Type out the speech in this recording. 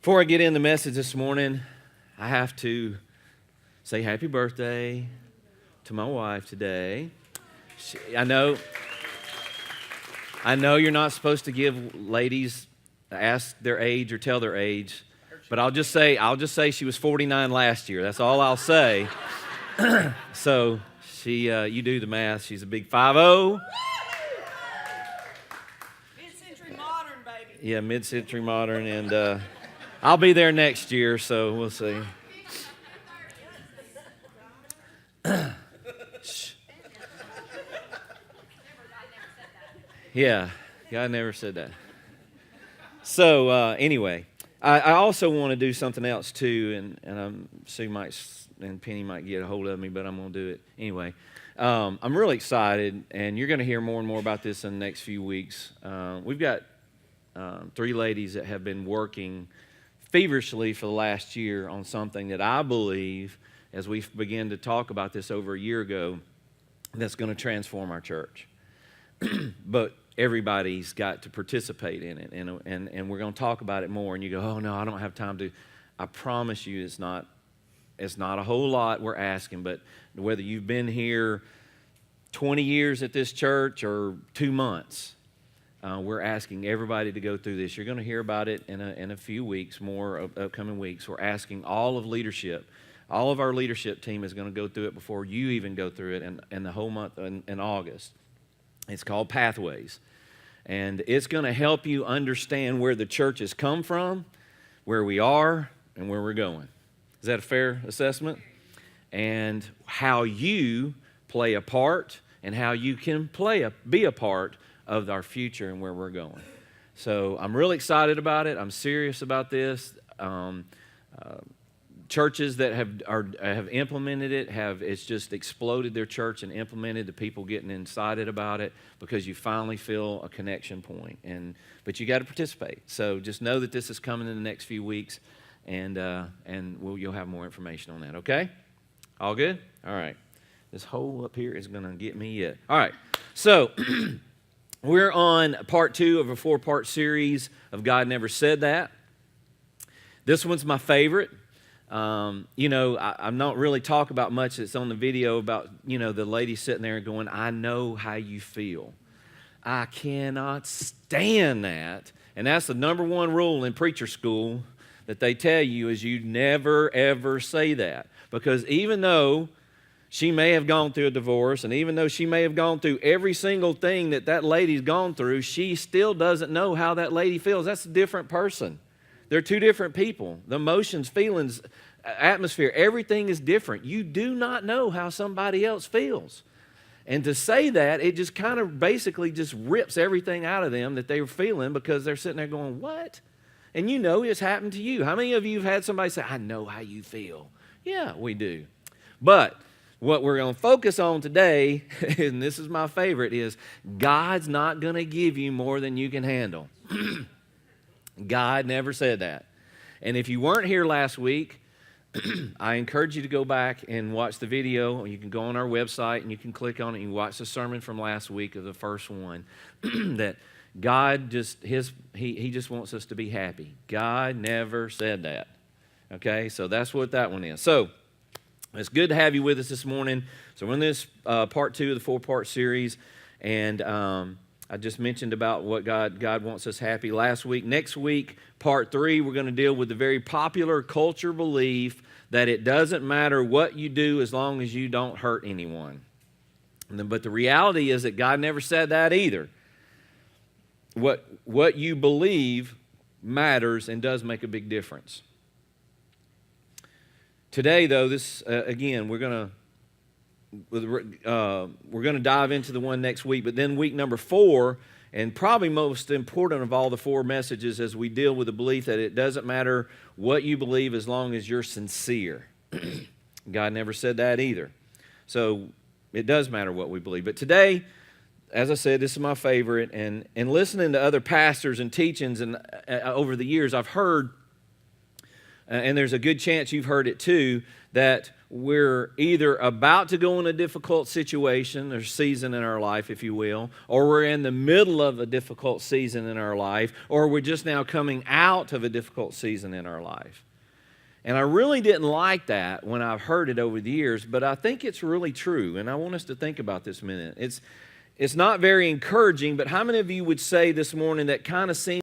Before I get in the message this morning, I have to say happy birthday to my wife today. I know you're not supposed to give ladies, ask their age or tell their age, but I'll just say she was 49 last year. That's all I'll say. So you do the math. She's a big 5-0. Mid-century modern, baby. Yeah, mid-century modern, and I'll be there next year, so we'll see. Yeah, God never said that. So anyway, I also want to do something else too, and Sue and Penny might get a hold of me, but I'm going to do it anyway. I'm really excited, and you're going to hear more and more about this in the next few weeks. We've got 3 ladies that have been working feverishly for the last year on something that I believe, as we began to talk about this over a year ago, that's going to transform our church. But everybody's got to participate in it, and we're going to talk about it more. And you go, oh no, I don't have time to. I promise you, it's not a whole lot we're asking. But whether you've been here 20 years at this church or 2 months, we're asking everybody to go through this. You're going to hear about it in a few weeks, more upcoming weeks. We're asking all of leadership. All of our leadership team is going to go through it before you even go through it in the whole month in August. It's called Pathways. And it's going to help you understand where the church has come from, where we are, and where we're going. Is that a fair assessment? And how you play a part and how you can be a part of our future and where we're going. So I'm really excited about it. I'm serious about this. Churches that have implemented it it's just exploded their church and implemented the people getting excited about it because you finally feel a connection point. But you got to participate. So just know that this is coming in the next few weeks, and you'll have more information on that. Okay? All good? All right. This hole up here is going to get me yet. All right. So we're on part 2 of a 4-part series of God Never Said That. This one's my favorite. I'm not really talk about much that's on the video about, the lady sitting there going, I know how you feel. I cannot stand that. And that's the number 1 rule in preacher school that they tell you is you never, ever say that. Because even though she may have gone through a divorce, and even though she may have gone through every single thing that lady's gone through, she still doesn't know how that lady feels. That's a different person. They're 2 different people. The emotions, feelings, atmosphere, everything is different. You do not know how somebody else feels. And to say that, it just kind of basically just rips everything out of them that they were feeling because they're sitting there going, what? And it's happened to you. How many of you have had somebody say, I know how you feel? Yeah, we do. But what we're going to focus on today, and this is my favorite, is God's not going to give you more than you can handle. God never said that. And if you weren't here last week, I encourage you to go back and watch the video. You can go on our website and you can click on it and you watch the sermon from last week of the first one. That God He just wants us to be happy. God never said that. Okay, so that's what that one is. So it's good to have you with us this morning. So we're in this part 2 of the 4-part series, and I just mentioned about what God wants us happy last week. Next week, part 3, we're going to deal with the very popular culture belief that it doesn't matter what you do as long as you don't hurt anyone. But the reality is that God never said that either. What you believe matters and does make a big difference. Today, though, again, we're going to dive into the one next week, but then week number 4, and probably most important of all the 4 messages as we deal with the belief that it doesn't matter what you believe as long as you're sincere. God never said that either. So it does matter what we believe. But today, as I said, this is my favorite, and listening to other pastors and teachings and over the years, I've heard, and there's a good chance you've heard it too, that we're either about to go in a difficult situation or season in our life, if you will, or we're in the middle of a difficult season in our life, or we're just now coming out of a difficult season in our life. And I really didn't like that when I've heard it over the years, but I think it's really true, and I want us to think about this a minute. It's not very encouraging, but how many of you would say this morning that kind of seems